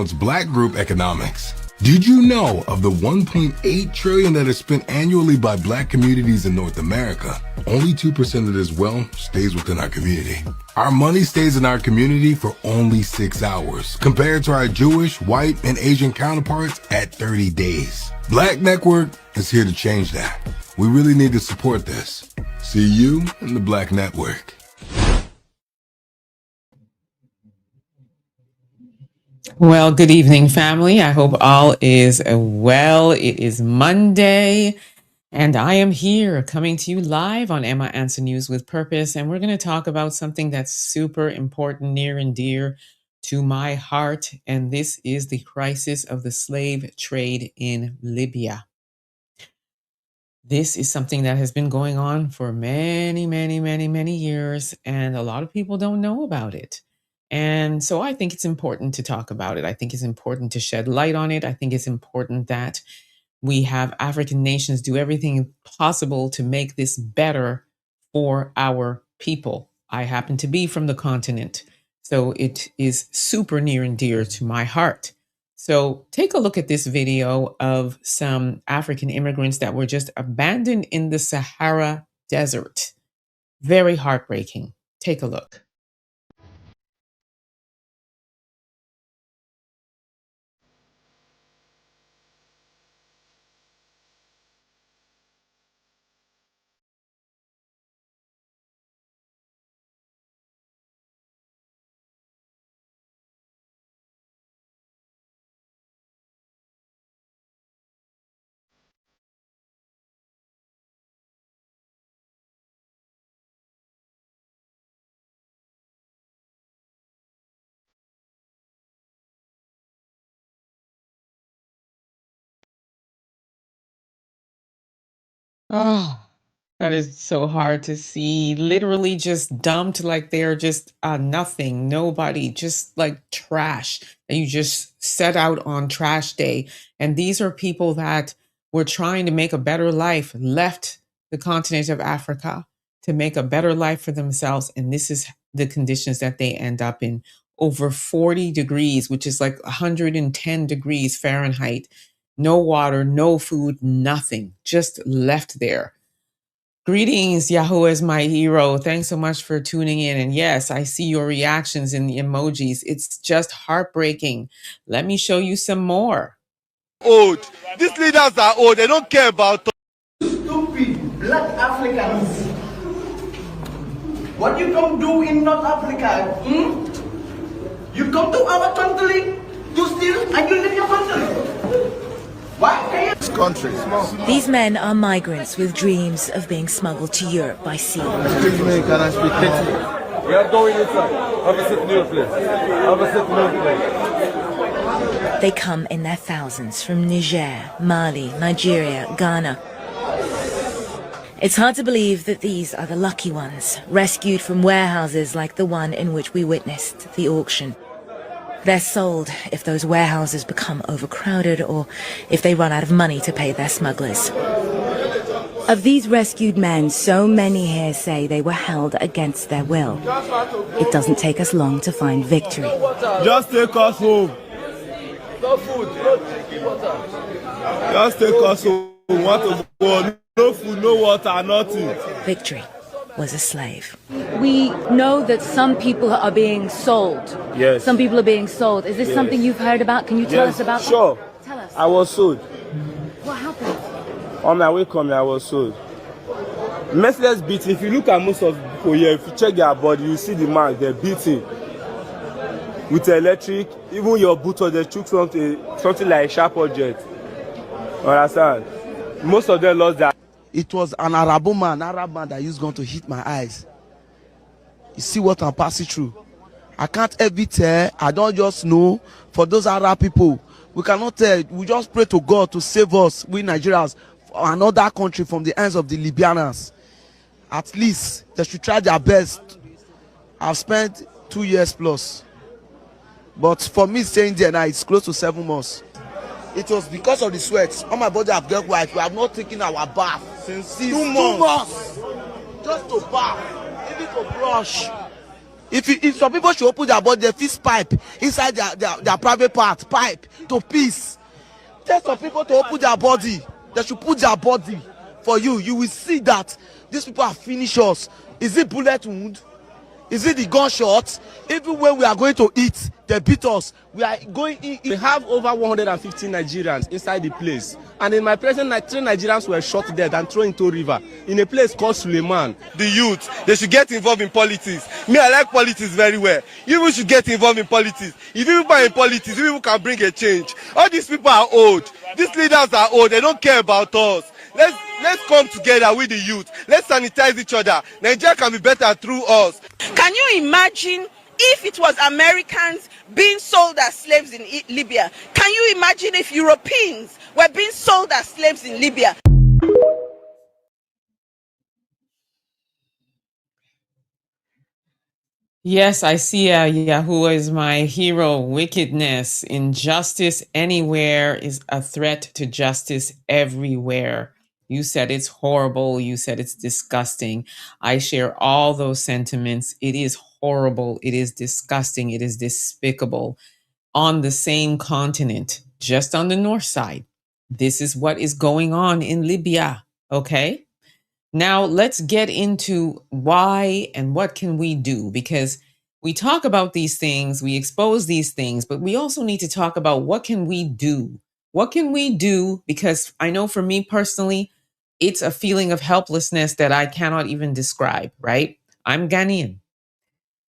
It's Black Group Economics. Did you know of the $1.8 trillion that is spent annually by Black communities in North America? Only 2% of this wealth stays within our community. Our money stays in our community for only 6 hours, compared to our Jewish, white, and Asian counterparts at 30 days. Black Network is here to change that. We really need to support this. See you in the Black Network. Well, good evening, family. I hope all is well. It is Monday, and I am here coming to you live on Emma Ansah News with Purpose, and we're going to talk about something that's super important, near and dear to my heart, and this is the crisis of the slave trade in Libya. This is something that has been going on for many, many, many, many years, and a lot of people don't know about it. And so I think it's important to talk about it. I think it's important to shed light on it. I think it's important that we have African nations do everything possible to make this better for our people. I happen to be from the continent, so it is super near and dear to my heart. So take a look at this video of some African immigrants that were just abandoned in the Sahara Desert. Very heartbreaking. Take a look. Oh, that is so hard to see. Literally just dumped like they're just nothing, nobody, just like trash. And you just set out on trash day. And these are people that were trying to make a better life, left the continent of Africa to make a better life for themselves. And this is the conditions that they end up in. Over 40 degrees, which is like 110 degrees Fahrenheit. No water, no food, nothing, just left there. Greetings, Yahoo is my hero. Thanks so much for tuning in. And yes, I see your reactions in the emojis. It's just heartbreaking. Let me show you some more. Old. These leaders are old. They don't care about stupid Black Africans. What you come do in North Africa? You come to our country to steal and you leave your country. Why? These men are migrants with dreams of being smuggled to Europe by sea. Excuse me, can I speak English? We are going inside. Have a sit in your place. Have a sit in your place. They come in their thousands from Niger, Mali, Nigeria, Ghana. It's hard to believe that these are the lucky ones, rescued from warehouses like the one in which we witnessed the auction. They're sold if those warehouses become overcrowded or if they run out of money to pay their smugglers. Of these rescued men, so many here say they were held against their will. It doesn't take us long to find victory. Just take us home. No food, no drinking water. Just take us home. Want to go? No food, no water, nothing. Victory was a slave. We know that some people are being sold. Yes. Some people are being sold. Is this something you've heard about? Can you tell us about that? Sure. Tell us. I was sold. What happened? On my way coming, I was sold. Merciless beating. If you look at most of the people here, if you check their body, you see the mark. They're beating. With electric, even your boot, they took something like a sharp object. Understand? Most of them lost their. It was an Arab man that used gun to hit my eyes. You see what I'm passing through. I can't ever tell. I don't just know. For those Arab people, we cannot tell. We just pray to God to save us, we Nigerians, another country from the hands of the Libyans. At least they should try their best. I've spent 2 years plus. But for me staying there now, it's close to 7 months. It was because of the sweat. On my body have got white. We have not taken our bath since 2 months. Just to bath, even to brush. If some people should open their body, they fix pipe inside their private part, pipe to peace. Tell some people to open their body. They should put their body for you. You will see that these people have finished us. Is it bullet wound? Is it the gunshot? Even when we are going to eat, they beat us. We are going in. We have over 150 Nigerians inside the place. And in my present, 3 Nigerians were shot dead and thrown into a river in a place called Suleiman. The youth, they should get involved in politics. Me, I like politics very well. You should get involved in politics. If you people are in politics, you people can bring a change. All these people are old. These leaders are old. They don't care about us. Let's come together with the youth. Let's sanitize each other. Nigeria can be better through us. Can you imagine if it was Americans being sold as slaves in Libya? Can you imagine if Europeans were being sold as slaves in Libya? Yes, I see Yahuwah is my hero. Wickedness, injustice anywhere is a threat to justice everywhere. You said it's horrible. You said it's disgusting. I share all those sentiments. It is horrible. It is disgusting. It is despicable. On the same continent, just on the north side, this is what is going on in Libya. Okay? Now let's get into why and what can we do, because we talk about these things, we expose these things, but we also need to talk about what can we do? What can we do? Because I know for me personally, it's a feeling of helplessness that I cannot even describe, right? I'm Ghanaian.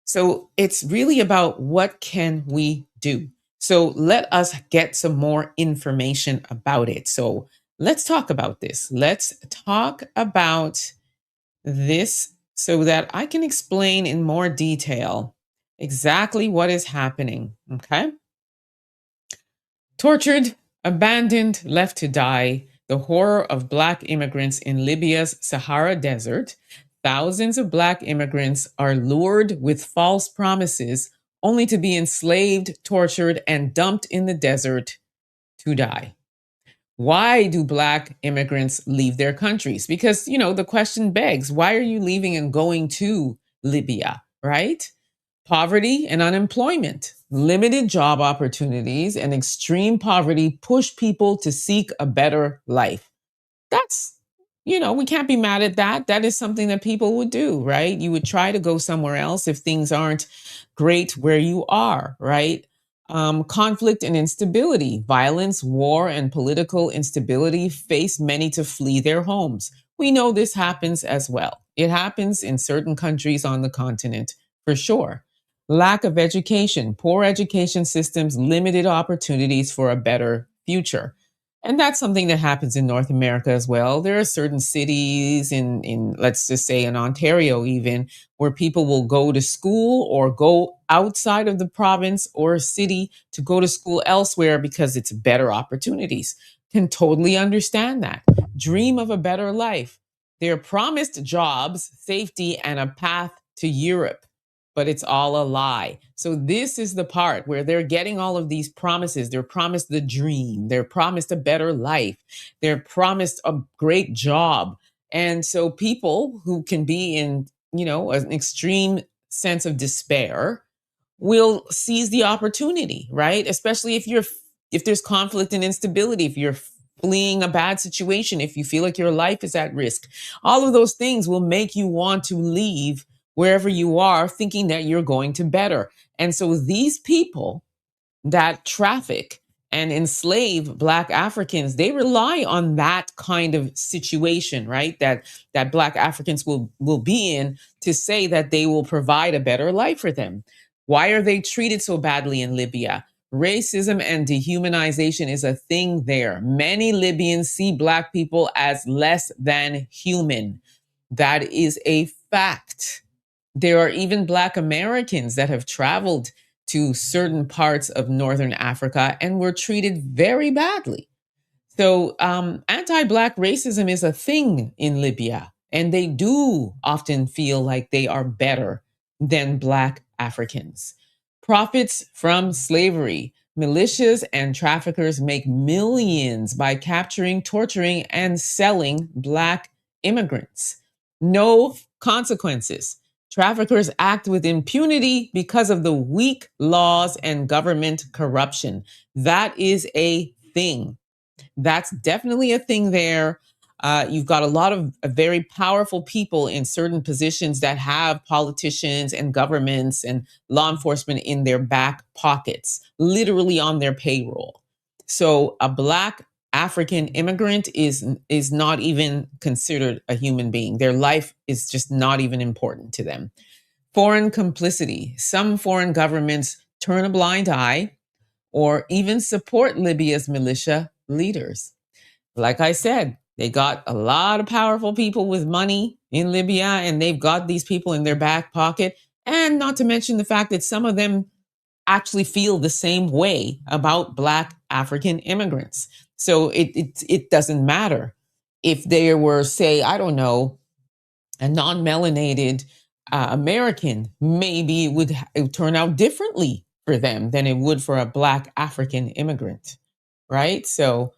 So it's really about what can we do? So let us get some more information about it. So let's talk about this. Let's talk about this so that I can explain in more detail exactly what is happening. Okay. Tortured, abandoned, left to die. The horror of Black immigrants in Libya's Sahara Desert. Thousands of Black immigrants are lured with false promises only to be enslaved, tortured, and dumped in the desert to die. Why do Black immigrants leave their countries? Because, the question begs, why are you leaving and going to Libya, right? Poverty and unemployment, limited job opportunities, and extreme poverty push people to seek a better life. That's, we can't be mad at that. That is something that people would do, right? You would try to go somewhere else if things aren't great where you are, right? Conflict and instability, violence, war, and political instability face many to flee their homes. We know this happens as well. It happens in certain countries on the continent, for sure. Lack of education, poor education systems, limited opportunities for a better future. And that's something that happens in North America as well. There are certain cities in let's just say in Ontario even, where people will go to school or go outside of the province or city to go to school elsewhere because it's better opportunities. Can totally understand that. Dream of a better life. They're promised jobs, safety, and a path to Europe, but it's all a lie. So this is the part where they're getting all of these promises. They're promised the dream. They're promised a better life. They're promised a great job. And so people who can be in, an extreme sense of despair will seize the opportunity, right? Especially if there's conflict and instability, if you're fleeing a bad situation, if you feel like your life is at risk. All of those things will make you want to leave wherever you are, thinking that you're going to better. And so these people that traffic and enslave Black Africans, they rely on that kind of situation, right? That Black Africans will be in to say that they will provide a better life for them. Why are they treated so badly in Libya? Racism and dehumanization is a thing there. Many Libyans see Black people as less than human. That is a fact. There are even Black Americans that have traveled to certain parts of Northern Africa and were treated very badly. So anti-Black racism is a thing in Libya, and they do often feel like they are better than Black Africans. Profits from slavery. Militias and traffickers make millions by capturing, torturing, and selling Black immigrants. No consequences. Traffickers act with impunity because of the weak laws and government corruption. That is a thing. That's definitely a thing there. You've got a lot of very powerful people in certain positions that have politicians and governments and law enforcement in their back pockets, literally on their payroll. So a Black African immigrant is not even considered a human being. Their life is just not even important to them. Foreign complicity. Some foreign governments turn a blind eye or even support Libya's militia leaders. Like I said, they got a lot of powerful people with money in Libya, and they've got these people in their back pocket. And not to mention the fact that some of them actually feel the same way about Black African immigrants. So it doesn't matter if there were, say, I don't know, a non-melanated American, maybe it would turn out differently for them than it would for a Black African immigrant, right? So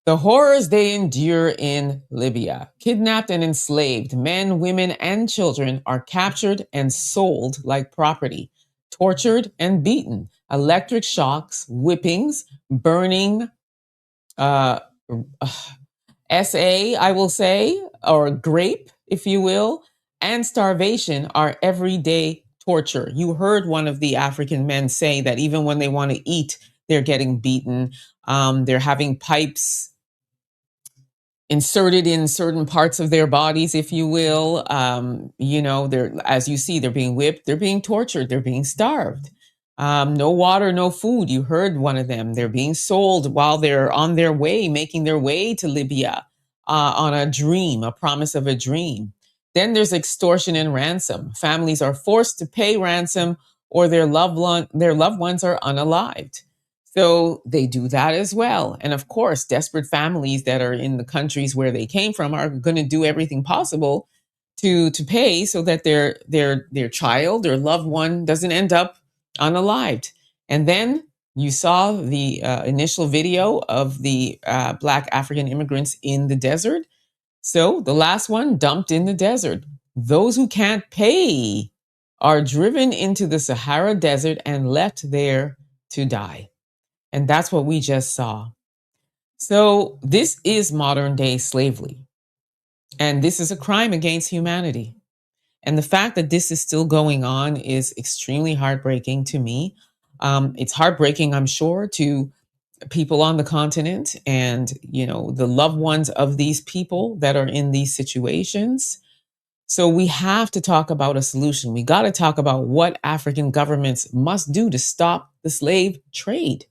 the horrors they endure in Libya, kidnapped and enslaved, men, women, and children are captured and sold like property, tortured and beaten, electric shocks, whippings, burning, uh, SA, I will say, or grape, if you will, and starvation are everyday torture. You heard one of the African men say that even when they want to eat, they're getting beaten. They're having pipes inserted in certain parts of their bodies, if you will. They're, as you see, they're being whipped, they're being tortured, they're being starved. No water, no food. You heard one of them. They're being sold while they're on their way, making their way to Libya on a dream, a promise of a dream. Then there's extortion and ransom. Families are forced to pay ransom or their loved ones are unalived. So they do that as well. And of course, desperate families that are in the countries where they came from are going to do everything possible to pay so that their child or loved one doesn't end up unalived. And then you saw the initial video of the Black African immigrants in the desert. So the last one dumped in the desert. Those who can't pay are driven into the Sahara Desert and left there to die. And that's what we just saw. So this is modern day slavery. And this is a crime against humanity. And the fact that this is still going on is extremely heartbreaking to me. It's heartbreaking, I'm sure, to people on the continent and, the loved ones of these people that are in these situations. So we have to talk about a solution. We got to talk about what African governments must do to stop the slave trade,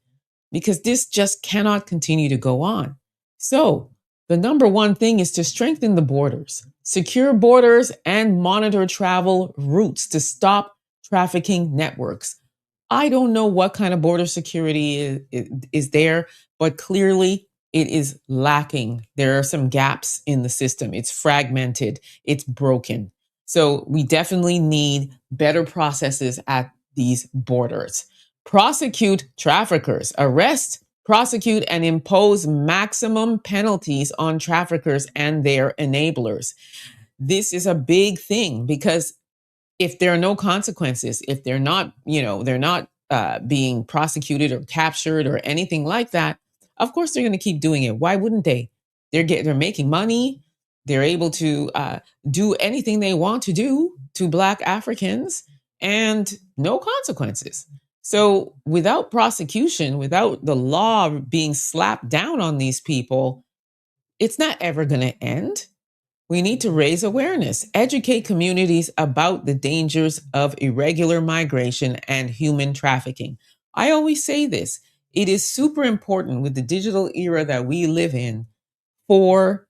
because this just cannot continue to go on. So the number one thing is to strengthen the borders, secure borders, and monitor travel routes to stop trafficking networks. I don't know what kind of border security is there, but clearly it is lacking. There are some gaps in the system. It's fragmented, it's broken. So we definitely need better processes at these borders. Prosecute traffickers, arrest, prosecute, and impose maximum penalties on traffickers and their enablers. This is a big thing because if there are no consequences, if they're not, they're not being prosecuted or captured or anything like that, of course they're going to keep doing it. Why wouldn't they? They're making money. They're able to do anything they want to do to Black Africans and no consequences. So without prosecution, without the law being slapped down on these people, it's not ever going to end. We need to raise awareness, educate communities about the dangers of irregular migration and human trafficking. I always say this, it is super important with the digital era that we live in for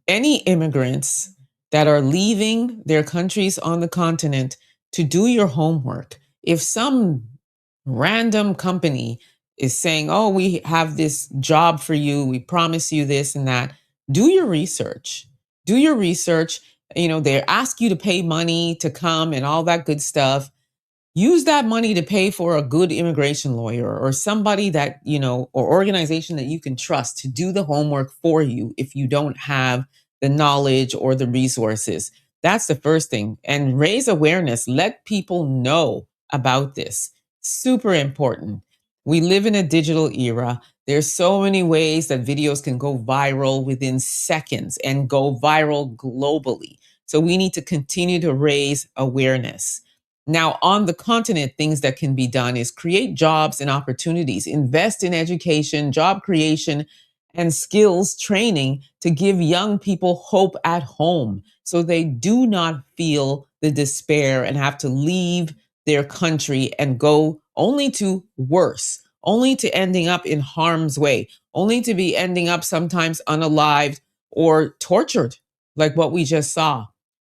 any immigrants that are leaving their countries on the continent to do your homework. If some random company is saying, oh, we have this job for you, we promise you this and that, do your research. Do your research. They ask you to pay money to come and all that good stuff. Use that money to pay for a good immigration lawyer or somebody that, or organization that you can trust to do the homework for you if you don't have the knowledge or the resources. That's the first thing. And raise awareness. Let people know about this. Super important. We live in a digital era. There's so many ways that videos can go viral within seconds and go viral globally. So we need to continue to raise awareness. Now, on the continent, things that can be done is create jobs and opportunities, invest in education, job creation, and skills training to give young people hope at home so they do not feel the despair and have to leave their country and go only to worse, only to ending up in harm's way, only to be ending up sometimes unalived or tortured, like what we just saw.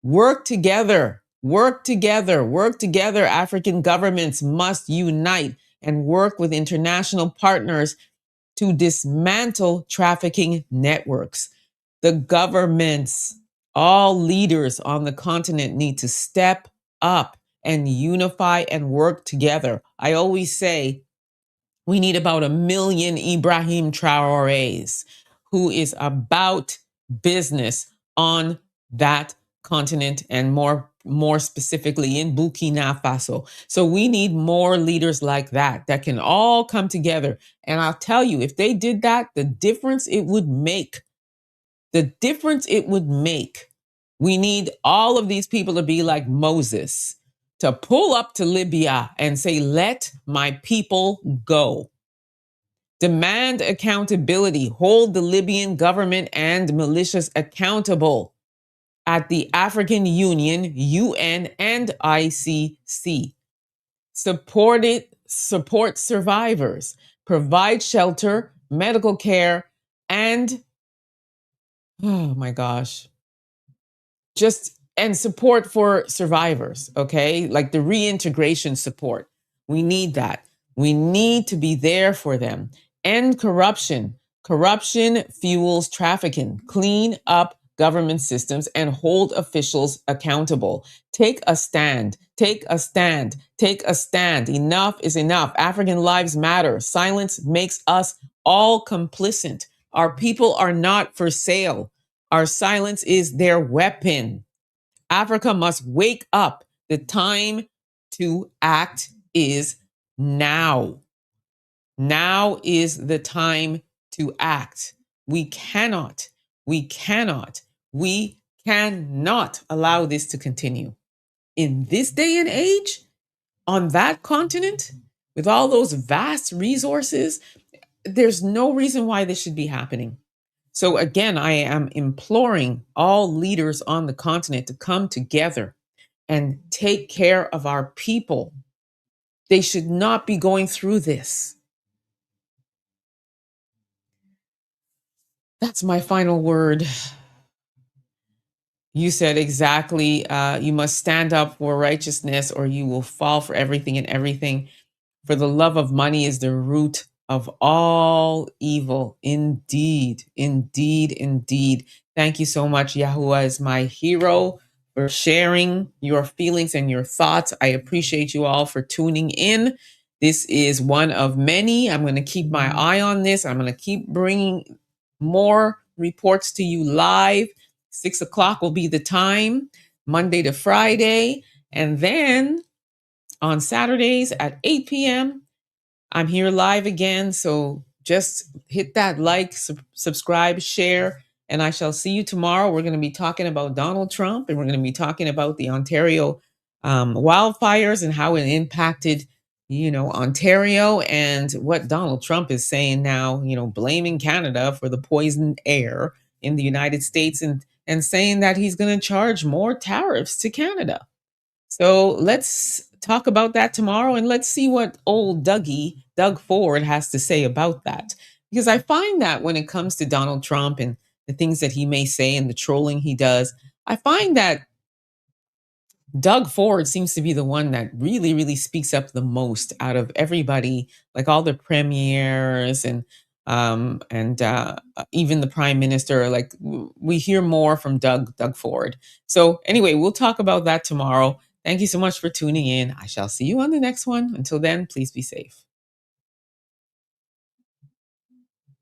Work together, work together, work together. African governments must unite and work with international partners to dismantle trafficking networks. The governments, all leaders on the continent need to step up and unify and work together. I always say we need about 1 million Ibrahim Traorés who is about business on that continent and more specifically in Burkina Faso. So we need more leaders like that that can all come together. And I'll tell you, if they did that, the difference it would make, the difference it would make. We need all of these people to be like Moses, to pull up to Libya and say, let my people go. Demand accountability, hold the Libyan government and militias accountable at the African Union, UN, and ICC. Support survivors, provide shelter, medical care, and, oh my gosh, and support for survivors, okay? Like the reintegration support. We need that. We need to be there for them. End corruption. Corruption fuels trafficking. Clean up government systems and hold officials accountable. Take a stand. Take a stand. Take a stand. Enough is enough. African lives matter. Silence makes us all complicit. Our people are not for sale. Our silence is their weapon. Africa must wake up. The time to act is now. Now is the time to act. We cannot allow this to continue. In this day and age, on that continent, with all those vast resources, there's no reason why this should be happening. So again, I am imploring all leaders on the continent to come together and take care of our people. They should not be going through this. That's my final word. You said exactly, you must stand up for righteousness or you will fall for everything and everything. For the love of money is the root of all evil. Indeed, indeed, indeed. Thank you so much. Yahuwah is my hero for sharing your feelings and your thoughts. I appreciate you all for tuning in. This is one of many. I'm going to keep my eye on this. I'm going to keep bringing more reports to you live. 6 o'clock will be the time, Monday to Friday. And then on Saturdays at 8 p.m., I'm here live again. So just hit that like, subscribe, share, and I shall see you tomorrow. We're going to be talking about Donald Trump, and we're going to be talking about the Ontario wildfires and how it impacted, Ontario, and what Donald Trump is saying now, blaming Canada for the poisoned air in the United States and saying that he's going to charge more tariffs to Canada. So let's talk about that tomorrow, and let's see what old Doug Ford has to say about that. Because I find that when it comes to Donald Trump and the things that he may say and the trolling he does, I find that Doug Ford seems to be the one that really, really speaks up the most out of everybody, like all the premiers and even the prime minister. Like we hear more from Doug Ford. So anyway, we'll talk about that tomorrow. Thank you so much for tuning in. I shall see you on the next one. Until then, please be safe.